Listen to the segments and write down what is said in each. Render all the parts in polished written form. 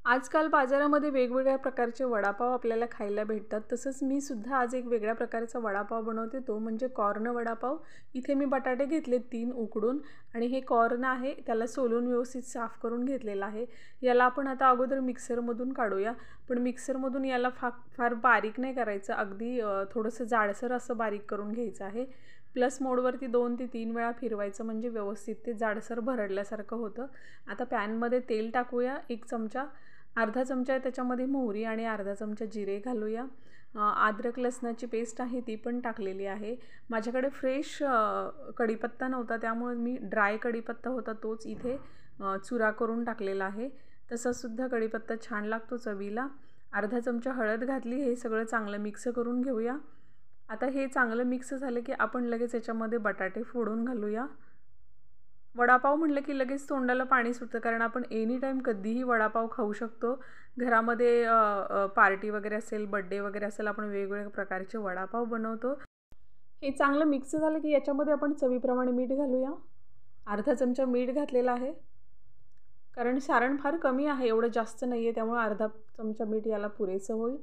आजकाल बाजारामध्ये वेगवेगळ्या प्रकारचे वडापाव आपल्याला खायला भेटतात. तसंच मी सुद्धा आज एक वेगळ्या प्रकारचा वडापाव बनवते, तो म्हणजे कॉर्न वडापाव. इथे मी बटाटे घेतले 3 उकडून आणि हे कॉर्न आहे त्याला सोलून व्यवस्थित साफ करून घेतलेलं आहे. याला आपण आता अगोदर मिक्सरमधून काढूया. पण मिक्सरमधून याला फार बारीक नाही करायचं, अगदी थोडंसं जाडसर असं बारीक करून घ्यायचं आहे. प्लस मोडवरती 2 ते 3 वेळा फिरवायचं, म्हणजे व्यवस्थित ते जाडसर भरडल्यासारखं होतं. आता पॅनमध्ये तेल टाकूया 1 चमचा. अर्धा चमचा त्याच्यामध्ये मोहरी आणि अर्धा चमचा जिरे घालूया. अद्रक लसणाची पेस्ट आहे ती पण टाकलेली आहे. माझ्याकडे फ्रेश कढीपत्ता नव्हता, त्यामुळे मी ड्राय कढीपत्ता होता तोच इथे चुरा करून टाकलेला आहे. तसासुद्धा कढीपत्ता छान लागतो चवीला. अर्धा चमचा हळद घातली. हे सगळं चांगलं मिक्स करून घेऊया. आता हे चांगलं मिक्स झालं की आपण लगेच याच्यामध्ये बटाटे फोडून घालूया. वडापाव म्हटलं की लगेच तोंडाला पाणी सुटतं, कारण आपण एनी टाईम कधीही वडापाव खाऊ शकतो. घरामध्ये पार्टी वगैरे असेल, बड्डे वगैरे असेल, आपण वेगवेगळ्या प्रकारचे वडापाव बनवतो. हे चांगलं मिक्स झालं की याच्यामध्ये आपण चवीप्रमाणे मीठ घालूया. अर्धा चमचा मीठ घातलेला आहे, कारण सारण फार कमी आहे, एवढं जास्त नाही आहे, त्यामुळे अर्धा चमचा मीठ याला पुरेसं होईल.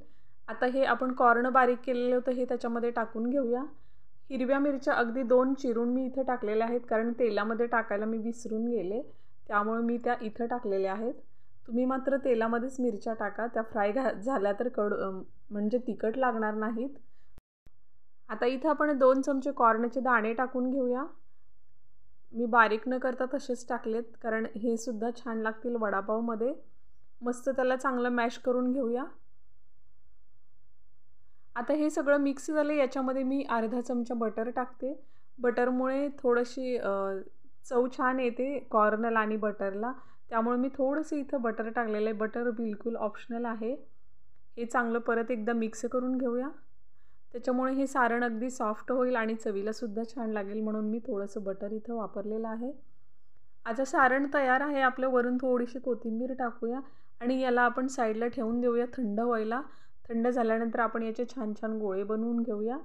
आता हे आपण कॉर्न बारीक केलेलं होतं हे त्याच्यामध्ये टाकून घेऊया. हिरव्या मिरच्या अगदी 2 चिरून मी इथं टाकलेल्या आहेत, कारण तेलामध्ये टाकायला मी विसरून गेले, त्यामुळे मी त्या इथं टाकलेल्या आहेत. तुम्ही मात्र तेलामध्येच मिरच्या टाका, त्या फ्राय झाल्या तर म्हणजे तिखट लागणार नाहीत. आता इथं आपण 2 चमचे कॉर्नचे दाणे टाकून घेऊया. मी बारीक न करता तसेच टाकलेत, कारण हे सुद्धा छान लागतील वडापावमध्ये. मस्त त्याला चांगलं मॅश करून घेऊया. आता हे सगळं मिक्स झालं, याच्यामध्ये मी अर्धा चमचा बटर टाकते. बटरमुळे थोडीशी चव छान येते कॉर्नला आणि बटरला, त्यामुळे मी थोडंसं इथं बटर टाकलेलं आहे. बटर बिलकुल ऑप्शनल आहे. हे चांगलं परत एकदा मिक्स करून घेऊया. त्याच्यामुळे हे सारण अगदी सॉफ्ट होईल आणि चवीलासुद्धा छान लागेल, म्हणून मी थोडंसं बटर इथं वापरलेलं आहे. आता सारण तयार आहे आपलं. वरून थोडीशी कोथिंबीर टाकूया आणि याला आपण साईडला ठेवून देऊया थंड व्हायला. थंड झाल्यानंतर आपण याचे छान छान गोळे बनवून घेऊया.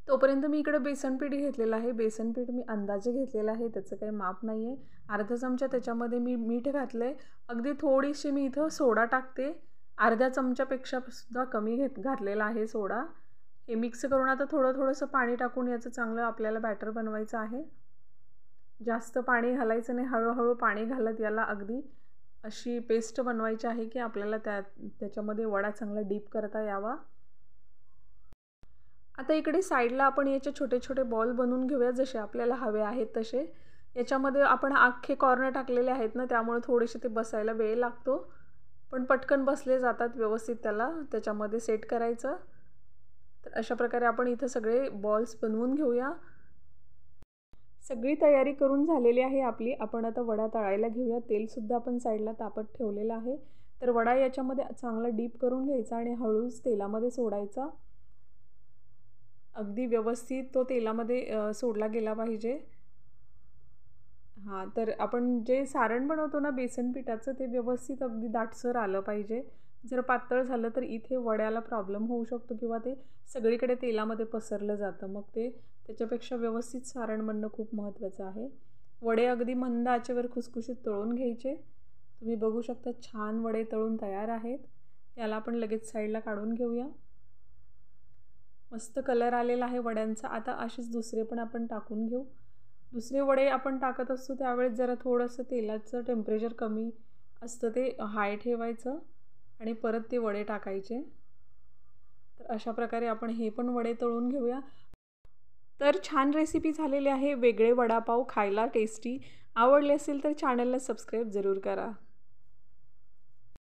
तोपर्यंत मी इकडे बेसनपीठ घेतलेलं आहे. बेसनपीठ मी अंदाजे घेतलेलं आहे, त्याचं काही माप नाही आहे. अर्धा चमचा त्याच्यामध्ये मी मीठ घातलं आहे. अगदी थोडीशी मी इथं सोडा टाकते. अर्ध्या चमच्यापेक्षा सुद्धा कमी घातलेला आहे सोडा. हे मिक्स करून आता थोडंसं पाणी टाकून याचं चांगलं आपल्याला बॅटर बनवायचं आहे. जास्त पाणी घालायचं नाही, हळूहळू पाणी घालत याला अगदी अशी पेस्ट बनवायची आहे की आपल्याला त्याच्यामध्ये वडा चांगला डीप करता यावा. आता इकडे साईडला आपण याचे छोटे छोटे बॉल बनवून घेऊया, जसे आपल्याला हवे आहेत तसे. याच्यामध्ये आपण अख्खे कॉर्न टाकलेले आहेत ना, त्यामुळे थोडेसे ते बसायला वेळ लागतो, पण पटकन बसले जातात व्यवस्थित. त्याच्यामध्ये सेट करायचं. तर अशा प्रकारे आपण इथं सगळे बॉल्स बनवून घेऊया. सगळी तयारी करून झालेली आहे आपली. आपण आता वडा तळायला घेऊया. तेलसुद्धा आपण साईडला तापत ठेवलेलं आहे. तर वडा याच्यामध्ये चांगला डीप करून घ्यायचा आणि हळूच तेलामध्ये सोडायचा. अगदी व्यवस्थित तो तेलामध्ये सोडला गेला पाहिजे. हां, तर आपण जे सारण बनवतो ना बेसन पिठाचं, ते व्यवस्थित अगदी दाटसर आलं पाहिजे. जर पातळ झालं तर इथे वड्याला प्रॉब्लेम होऊ शकतो किंवा ते सगळीकडे तेलामध्ये पसरलं जातं. मग त्याच्यापेक्षा व्यवस्थित सारण बनणं खूप महत्त्वाचं आहे. वडे अगदी मंद आचेवर खुसखुशीत तळून घ्यायचे. तुम्ही बघू शकता छान वडे तळून तयार आहेत. याला आपण लगेच साईडला काढून घेऊया. मस्त कलर आलेला आहे वड्यांचा. आता असेच दुसरे पण आपण टाकून घेऊ. दुसरे वडे आपण टाकत असतो त्यावेळेस जरा थोडंसं तेलाचं टेम्परेचर कमी असतं, ते हाय ठेवायचं आणि परत ते वडे टाकायचे. तर अशा प्रकारे आपण हे पण वडे तळून घेऊया. तर छान रेसिपी झालेली आहे. वेगळे वडापाव खायला टेस्टी. आवडले असेल तर चॅनलला सबस्क्राईब जरूर करा.